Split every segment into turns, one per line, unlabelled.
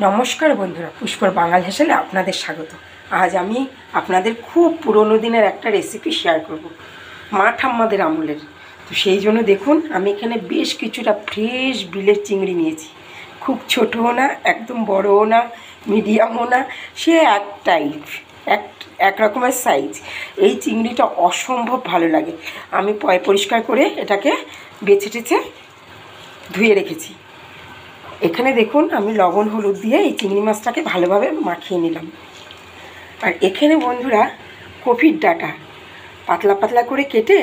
নমস্কার বন্ধুরা, পুষ্পর বাঙাল হেসেলে আপনাদের স্বাগত। আজ আমি আপনাদের খুব পুরনো দিনের একটা রেসিপি শেয়ার করব, মা ঠাম্মাদের আমলের। তো সেই জন্য দেখুন, আমি এখানে বেশ কিছুটা ফ্রেশ বিলের চিংড়ি নিয়েছি। খুব ছোটও না, একদম বড়ও না, মিডিয়ামও না, সে এক রকমের সাইজ। এই চিংড়িটা অসম্ভব ভালো লাগে। আমি পরিষ্কার করে এটাকে বেছে টেছে ধুয়ে রেখেছি। এখানে দেখুন, আমি লবণ হলুদ দিয়ে এই চিংড়ি মাছটাকে ভালোভাবে মাখিয়ে নিলাম। আর এখানে বন্ধুরা, কপির ডাঁটা পাতলা পাতলা করে কেটে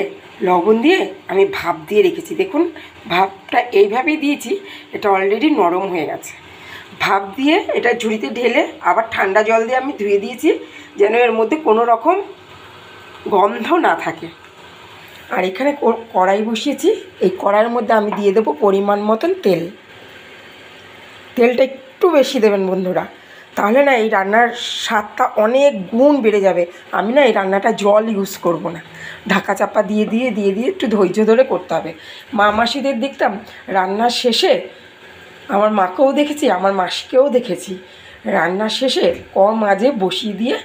লবণ দিয়ে আমি ভাপ দিয়ে রেখেছি। দেখুন, ভাপটা এইভাবেই দিয়েছি, এটা অলরেডি নরম হয়ে গেছে। ভাপ দিয়ে এটা ঝুড়িতে ঢেলে আবার ঠান্ডা জল দিয়ে আমি ধুয়ে দিয়েছি, যেন এর মধ্যে কোনো রকম গন্ধ না থাকে। আর এখানে কড়াই বসিয়েছি, এই কড়াইয়ের মধ্যে আমি দিয়ে দেবো পরিমাণ মতন তেল। তেলটা একটু বেশি দেবেন বন্ধুরা, তাহলে না এই রান্নার স্বাদটা অনেক গুণ বেড়ে যাবে। আমি না এই রান্নাটা জল ইউজ করব না, ঢাকা চাপা দিয়ে দিয়ে একটু ধৈর্য ধরে করতে হবে। মা মাসিদের দেখতাম রান্নার শেষে, আমার মাকেও দেখেছি, আমার মাসিকেও দেখেছি, রান্নার শেষে কম আঁচে বসিয়ে দিয়ে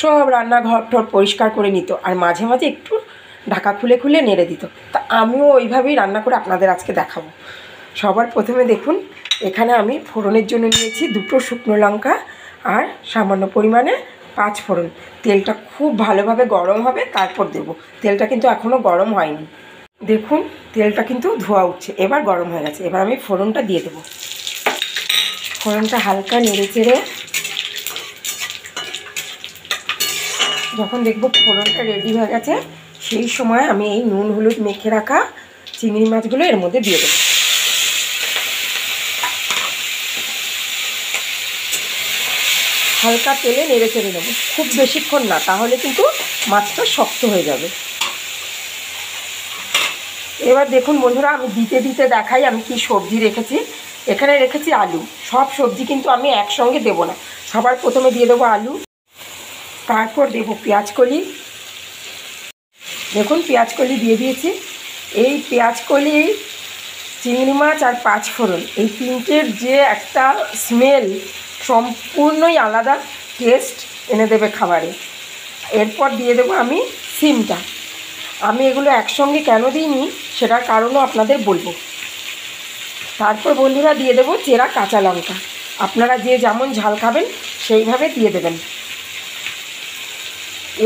সব রান্নাঘর ঠর পরিষ্কার করে নিত, আর মাঝে মাঝে একটু ঢাকা খুলে খুলে নেড়ে দিত। তা আমিও ওইভাবেই রান্না করে আপনাদের আজকে দেখাবো। সবার প্রথমে দেখুন, এখানে আমি ফোড়নের জন্য নিয়েছি 2টো শুকনো লঙ্কা আর সামান্য পরিমাণে 5 ফোড়ন। তেলটা খুব ভালোভাবে গরম হবে, তারপর দেব। তেলটা কিন্তু এখনও গরম হয়নি। দেখুন, তেলটা কিন্তু ধোয়া উঠছে, এবার গরম হয়ে গেছে। এবার আমি ফোড়নটা দিয়ে দেবো। ফোড়নটা হালকা নেড়ে চেড়ে যখন দেখব ফোড়নটা রেডি হয়ে গেছে, সেই সময় আমি এই নুন হলুদ মেখে রাখা চিংড়ি মাছগুলো এর মধ্যে দিয়ে দেবো। হালকা তেলে নেড়ে চেড়ে নেবো, খুব বেশিক্ষণ না, তাহলে কিন্তু মাছটা শক্ত হয়ে যাবে। এবার দেখুন বন্ধুরা, আমি দিতে দিতে দেখাই আমি কি সবজি রেখেছি। এখানে রেখেছি আলু। সব সবজি কিন্তু আমি একসঙ্গে দেবো না, সবার প্রথমে দিয়ে দেবো আলু, তারপর দেবো পেঁয়াজকলি। দেখুন, পেঁয়াজকলি দিয়ে দিয়েছি। এই পেঁয়াজকলি, চিংড়ি মাছ আর 5 ফোড়ন, এই তিনটের যে একটা স্মেল, সম্পূর্ণই আলাদা টেস্ট এনে দেবে খাবারে। এরপর দিয়ে দেবো আমি সিমটা। আমি এগুলো একসঙ্গে কেন দিইনি সেটার কারণও আপনাদের বলবো। তারপর বন্ধুরা দিয়ে দেবো চেরা কাঁচা লঙ্কা। আপনারা যে যেমন ঝাল খাবেন সেইভাবে দিয়ে দেবেন।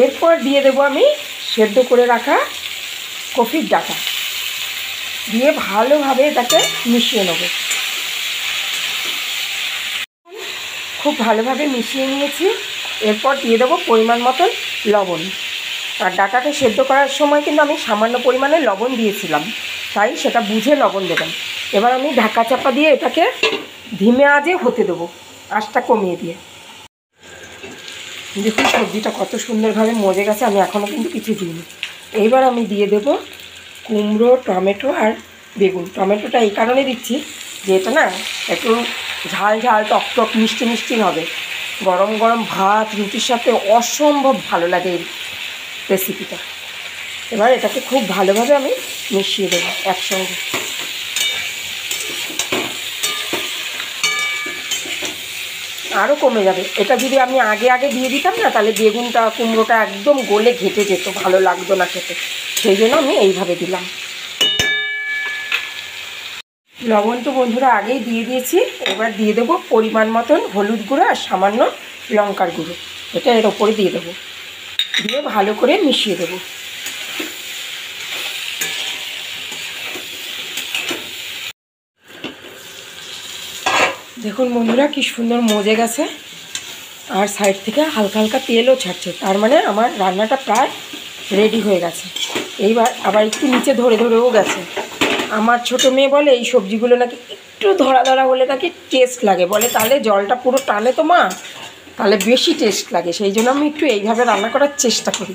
এরপর দিয়ে দেবো আমি সেদ্ধ করে রাখা কপির ডাঁটা, দিয়ে ভালোভাবে এটাকে মিশিয়ে নেব। খুব ভালোভাবে মিশিয়ে নিয়েছি। এরপর দিয়ে দেবো পরিমাণ মতন লবণ। আর ডাঁটাটা সেদ্ধ করার সময় কিন্তু আমি সামান্য পরিমাণে লবণ দিয়েছিলাম, তাই সেটা বুঝে লবণ দেবেন। এবার আমি ঢাকা চাপা দিয়ে এটাকে ধিমে আঁচে হতে দেবো, আঁচটা কমিয়ে দিয়ে। দেখুন, সবজিটা কত সুন্দরভাবে মজে গেছে, আমি এখনও কিন্তু কিছু দিইনি। এইবার আমি দিয়ে দেবো কুমড়ো, টমেটো আর বেগুন। টমেটোটা এই কারণে দিচ্ছি যে এটা না একটু ঝাল ঝাল টক টক মিষ্টি মিষ্টি হবে। গরম গরম ভাত রুটির সাথে অসম্ভব ভালো লাগে এই রেসিপিটা। এবার এটাকে খুব ভালোভাবে আমি মিশিয়ে দেবো একসঙ্গে। আরও কমে যাবে এটা যদি আমি আগে আগে দিয়ে দিতাম না, তাহলে বেগুনটা কুমড়োটা একদম গলে ঘেটে যেত, ভালো লাগতো না খেতে। সেই জন্য আমি এইভাবে দিলাম। লবণ তো বন্ধুরা আগেই দিয়ে দিয়েছি। এবার দিয়ে দেবো পরিমাণ মতন হলুদ গুঁড়ো আর সামান্য লঙ্কার গুঁড়ো, এটা এর ওপরে দিয়ে দেবো। দিয়ে ভালো করে মিশিয়ে দেবো। দেখুন বন্ধুরা, কি সুন্দর মজে গেছে, আর সাইড থেকে হালকা হালকা তেলও ছাড়ছে, তার মানে আমার রান্নাটা প্রায় রেডি হয়ে গেছে। এইবার আবার একটু নিচে ধরে ধরেও গেছে। আমার ছোটো মেয়ে বলে এই সবজিগুলো নাকি একটু ধরা ধরা হলে নাকি টেস্ট লাগে, বলে তাহলে জলটা পুরো টানে তো মা, তাহলে বেশি টেস্ট লাগে। সেই জন্য আমি একটু এইভাবে রান্না করার চেষ্টা করি।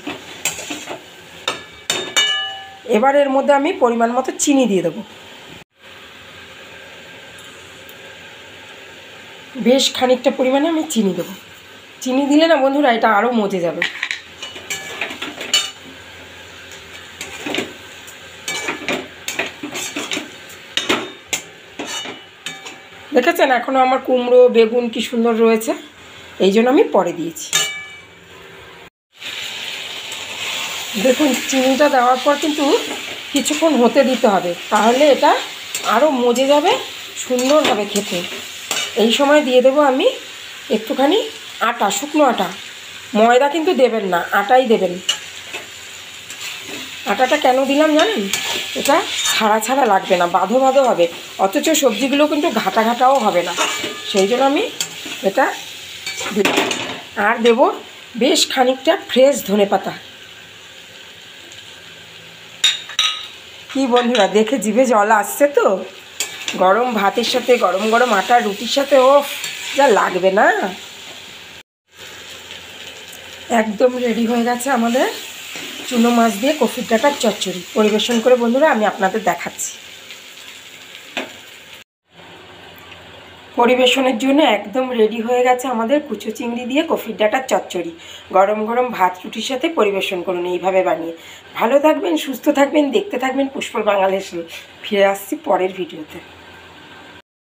এবার এর মধ্যে আমি পরিমাণ মতো চিনি দিয়ে দেবো, বেশ খানিকটা পরিমাণে আমি চিনি দেবো। চিনি দিলে না বন্ধুরা এটা আরও মজে যাবে। দেখেছেন এখনও আমার কুমড়ো বেগুন কি সুন্দর রয়েছে, এই জন্য আমি পরে দিয়েছি। দেখুন চিনিটা দেওয়ার পর কিন্তু কিছুক্ষণ হতে দিতে হবে, তাহলে এটা আরও মজে যাবে, সুন্দর হবে খেতে। এই সময় দিয়ে দেবো আমি একটুখানি আটা, শুকনো আটা, ময়দা কিন্তু দেবেন না, আটাই দেবেন। আটাটা কেন দিলাম জানেন, এটা ছাড়া ছাড়া লাগবে না, বাঁধো বাঁধো হবে, অথচ সবজিগুলো কিন্তু ঘাটা ঘাটাও হবে না, সেই জন্য আমি এটা দিলাম। আর দেব বেশ খানিকটা ফ্রেশ ধনেপাতা। কি বন্ধুরা, দেখে জিভে জল আসছে তো, গরম ভাতের সাথে গরম গরম আটার রুটির সাথে ও যা লাগবে না। একদম রেডি হয়ে গেছে আমাদের চুনো মাছ দিয়ে কফির ডাঁটার চচ্চড়ি। পরিবেশন করে বন্ধুরা আমি আপনাদের দেখাচ্ছি। পরিবেশনের জন্য একদম রেডি হয়ে গেছে আমাদের কুচো চিংড়ি দিয়ে কফির ডাঁটার চচ্চড়ি। গরম গরম ভাত রুটির সাথে পরিবেশন করুন এইভাবে বানিয়ে। ভালো থাকবেন, সুস্থ থাকবেন, দেখতে থাকবেন পুষ্পর বাংলাদেশ। ফিরে আসছি পরের ভিডিওতে।